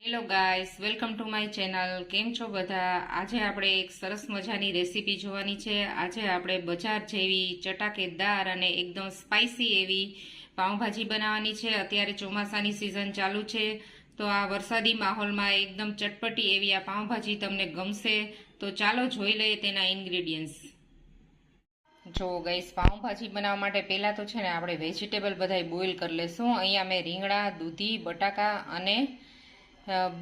Hello guys, welcome to my channel. કેમ છો બધા? આજે આપણે એક સરસ મજાની રેસીપી જોવાની છે. આજે આપણે બજાર જેવી ચટાકેદાર અને એકદમ સ્પાઇસી એવી પાઉંભાજી બનાવવાની છે. અત્યારે ચોમાસાની સિઝન ચાલુ છે, તો આ વરસાદી માહોલમાં એકદમ ચટપટી એવી આ પાઉંભાજી તમને ગમશે. તો ચાલો જોઈ લઈએ તેના ઇન્ગ્રેડિયન્ટ્સ. જો ગાઈસ, પાઉંભાજી બનાવવા માટે પહેલાં તો છે ને આપણે વેજીટેબલ બધાય બોઇલ કરી લેશું. અહીંયા મેં રીંગણા, દૂધી, બટાકા અને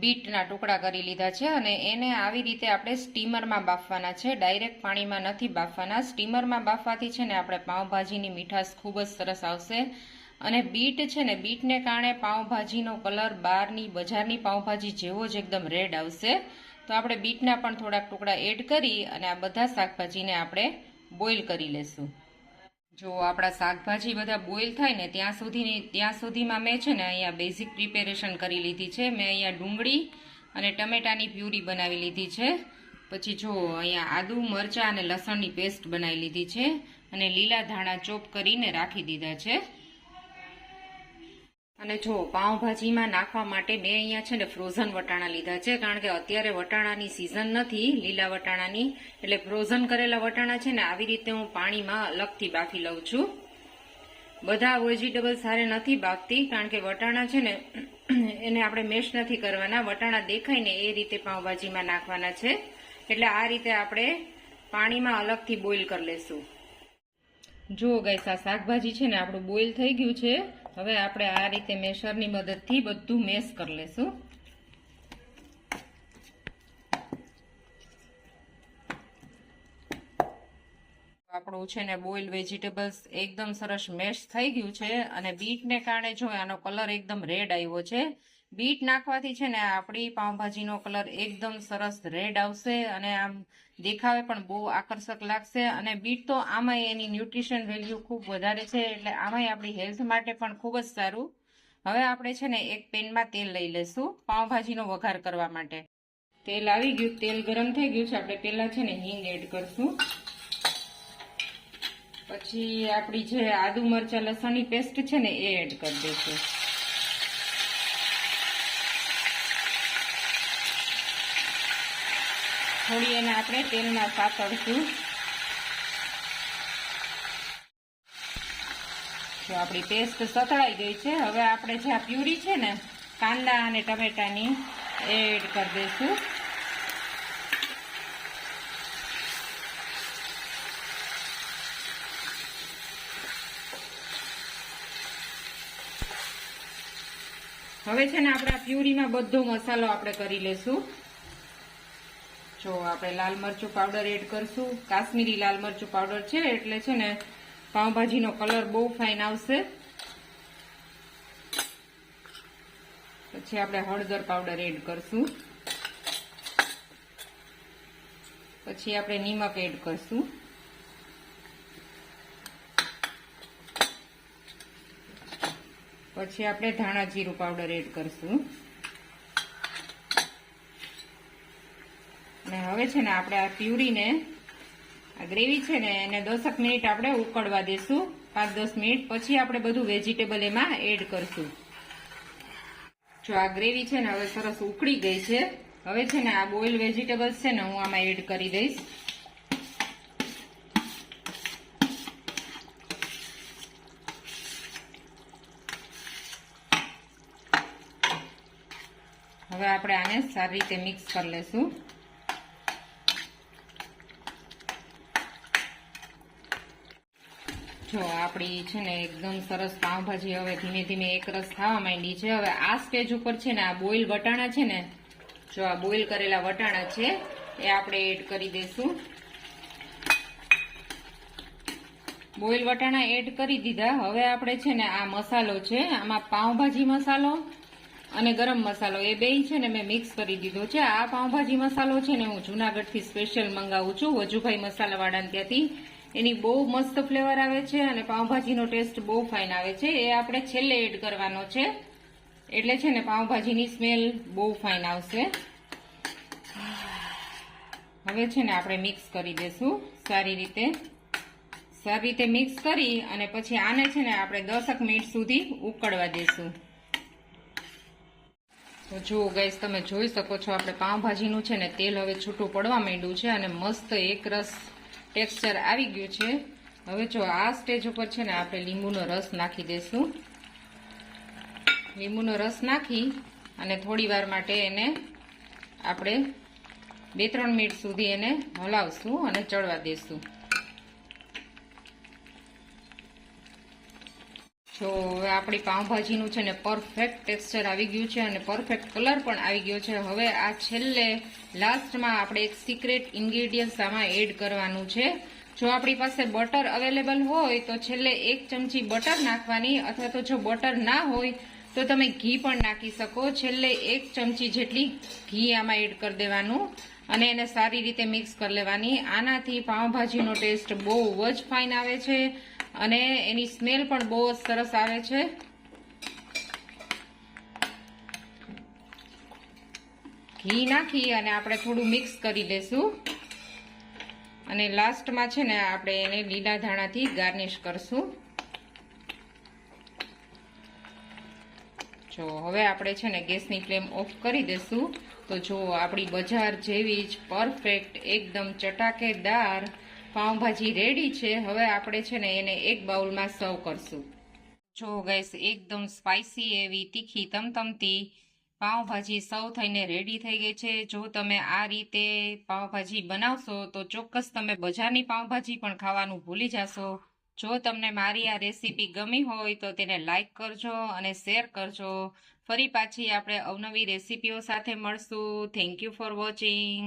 બીટના ટુકડા કરી લીધા છે અને એને આવી રીતે આપણે સ્ટીમરમાં બાફવાના છે. ડાયરેક્ટ પાણીમાં નથી બાફવાના. સ્ટીમરમાં બાફવાથી છે ને આપણે પાઉંભાજીની મીઠાશ ખૂબ જ સરસ આવશે. અને બીટ છે ને, બીટને કારણે પાઉંભાજીનો કલર બહારની બજારની પાઉંભાજી જેવો જ એકદમ રેડ આવશે. તો આપણે બીટના પણ થોડાક ટુકડા એડ કરી અને આ બધા શાકભાજીને આપણે બોઇલ કરી લેશું. જો આપણા શાકભાજી બધા બોઇલ થાય ને ત્યાં સુધીમાં મેં છે ને અહીંયા બેઝિક પ્રિપેરેશન કરી લીધી છે. મેં અહીંયા ડુંગળી અને ટમેટાની પ્યુરી બનાવી લીધી છે. પછી જો અહીંયા આદુ, મરચાં અને લસણની પેસ્ટ બનાવી લીધી છે અને લીલા ધાણા ચોપ કરીને રાખી દીધા છે. અને જો પાઉંભાજીમાં નાખવા માટે મેં અહીંયા છે ને ફ્રોઝન વટાણા લીધા છે, કારણ કે અત્યારે વટાણાની સિઝન નથી લીલા વટાણાની, એટલે ફ્રોઝન કરેલા વટાણા છે ને આવી રીતે હું પાણીમાં અલગથી બાફી લઉં છું. બધા વેજીટેબલ સારે નથી બાફતી, કારણ કે વટાણા છે ને એને આપણે મેશ નથી કરવાના. વટાણા દેખાય ને એ રીતે પાઉંભાજીમાં નાખવાના છે. એટલે આ રીતે આપણે પાણીમાં અલગથી બોઇલ કરી લેશું. જો ગાઈસ, આ શાકભાજી છે ને આપણું બોઇલ થઈ ગયું છે. હવે આપણે આ રીતે મેશરની મદદથી બધું મેશ કરી લેશું. આપણું છે ને બોઇલ વેજીટેબલ્સ એકદમ સરસ મેશ થઈ ગયું છે અને બીટને કારણે જો આનો કલર એકદમ રેડ આવ્યો છે. બીટ નાખવાથી છે ને આપણી પાઉંભાજીનો કલર એકદમ સરસ રેડ આવશે અને આમ દેખાવે પણ બહુ આકર્ષક લાગશે. અને બીટ તો આમાંય એની ન્યુટ્રિશન વેલ્યુ ખૂબ વધારે છે, એટલે આમાંય આપણી હેલ્થ માટે પણ ખૂબ જ સારું. હવે આપણે છે ને એક પેનમાં તેલ લઈ લેશું પાઉંભાજીનો વઘાર કરવા માટે. તેલ આવી ગયું, તેલ ગરમ થઈ ગયું છે. આપણે પહેલા છે ને હિંગ એડ કરશું. પછી આપણી જે આદુ, મરચાં, લસણની પેસ્ટ છે ને એ એડ કરી દઈશું. થોડી એને આપણે તેલમાં સાતળશું. જો આપણી પેસ્ટ સતળાઈ ગઈ છે. હવે આપણે જે આ પ્યુરી છે ને કાંદા અને ટમેટાની એડ કરી દઈશું. હવે છે ને આપણે આ પ્યુરીમાં બધો મસાલો આપણે કરી લેશું. જો આપણે લાલ મરચું પાવડર એડ કરશું. કાશ્મીરી લાલ મરચું પાવડર છે એટલે છે ને પાઉંભાજીનો કલર બહુ ફાઇન આવશે. પછી આપણે હળદર પાવડર એડ કરશું. પછી આપણે નિમક એડ કરશું. પછી આપણે ધાણા જીરું પાવડર એડ કરશું. અને હવે છે ને આપણે આ પ્યુરીને, આ ગ્રેવી છે ને એને 10 મિનિટ આપણે ઉકળવા દેશું, 5-10 મિનિટ. પછી આપણે બધું વેજીટેબલ એમાં એડ કરશું. જો આ ગ્રેવી છે ને હવે સરસ ઉકળી ગઈ છે. હવે છે ને આ બોઇલ વેજીટેબલ્સ છે ને હું આમાં એડ કરી દઈશ. હવે આપણે આને સારી રીતે મિક્સ કરી લેશું. જો આપણી છે ને એકદમ સરસ પાઉંભાજી હવે ધીમે ધીમે એકરસ થવા માંડી છે. હવે આ સ્ટેજ ઉપર છે ને આ બોઇલ વટાણા છે ને, જો આ બોઇલ કરેલા વટાણા છે એ આપણે એડ કરી દઈશું. બોઇલ વટાણા એડ કરી દીધા. હવે આપણે છે ને આ મસાલો છે, આમાં પાઉંભાજી મસાલો અને ગરમ મસાલો એ બેય છે ને મેં મિક્સ કરી દીધો છે. આ પાઉંભાજી મસાલો છે ને હું જૂનાગઢથી સ્પેશિયલ મંગાવું છું, વજુભાઈ મસાલાવાળાને ત્યાંથી. એની બહુ મસ્ત ફ્લેવર આવે છે અને પાઉંભાજીનો ટેસ્ટ બહુ ફાઇન આવે છે. એ આપણે છેલ્લે એડ કરવાનો છે, એટલે છે ને પાઉંભાજીની સ્મેલ બહુ ફાઇન આવશે. હવે છે ને આપણે મિક્સ કરી દેશું સારી રીતે મિક્સ કરી અને પછી આને છે ને આપણે 10 મિનિટ સુધી ઉકળવા દેશું. તો જો ગાઈસ તમે જોઈ શકો છો આપણે પાઉંભાજીનું છે ને તેલ હવે છૂટું પડવા માંડ્યું છે અને મસ્ત એકરસ ટેક્સચર આવી ગયું છે. હવે જો આ સ્ટેજ ઉપર છે ને આપણે લીંબુનો રસ નાખી દઈશું. લીંબુનો રસ નાખી અને થોડી વાર માટે એને આપણે 2-3 મિનિટ સુધી એને હલાવશું અને ચડવા દઈશું. જો હવે આપણી પાઉંભાજીનું છે ને પરફેક્ટ ટેક્સચર આવી ગયું છે અને પરફેક્ટ કલર પણ આવી ગયો છે. હવે આ છેલ્લે લાસ્ટમાં આપણે એક સિક્રેટ ઇન્ગ્રેડિયન્ટ આમાં એડ કરવાનું છે. જો આપણી પાસે બટર અવેલેબલ હોય તો છેલ્લે 1 ચમચી બટર નાખવાની, અથવા તો જો બટર ના હોય તો તમે ઘી પણ નાખી શકો. છેલ્લે 1 ચમચી જેટલી ઘી આમાં એડ કરી દેવાનું અને એને સારી રીતે મિક્સ કરી લેવાની. આનાથી પાઉંભાજીનો ટેસ્ટ બહુ જ ફાઇન આવે છે અને એની સ્મેલ પણ બહુ જ સરસ આવે છે. ઘી નાખી અને આપણે થોડું મિક્સ કરી લેશું અને લાસ્ટમાં છે ને આપણે એને લીલા ધાણાથી ગાર્નિશ કરશું. જો હવે આપણે છે ને ગેસની ફ્લેમ ઓફ કરી દેશું. તો જો આપણી બજાર જેવી જ પરફેક્ટ એકદમ ચટાકેદાર પાઉંભાજી રેડી છે. હવે આપણે છે ને એને એક બાઉલમાં સર્વ કરશું. જો ગાઈસ એકદમ સ્પાઇસી એવી તીખી તમતમતી પાઉંભાજી સર્વ થઈને રેડી થઈ ગઈ છે. જો તમે આ રીતે પાઉંભાજી બનાવશો તો ચોક્કસ તમે બજારની પાઉંભાજી પણ ખાવાનું ભૂલી જશો. જો તમને મારી આ રેસીપી ગમી હોય તો તેને લાઈક કરજો અને શેર કરજો. ફરી પાછી આપણે અવનવી રેસીપીઓ સાથે મળશું. Thank you for watching.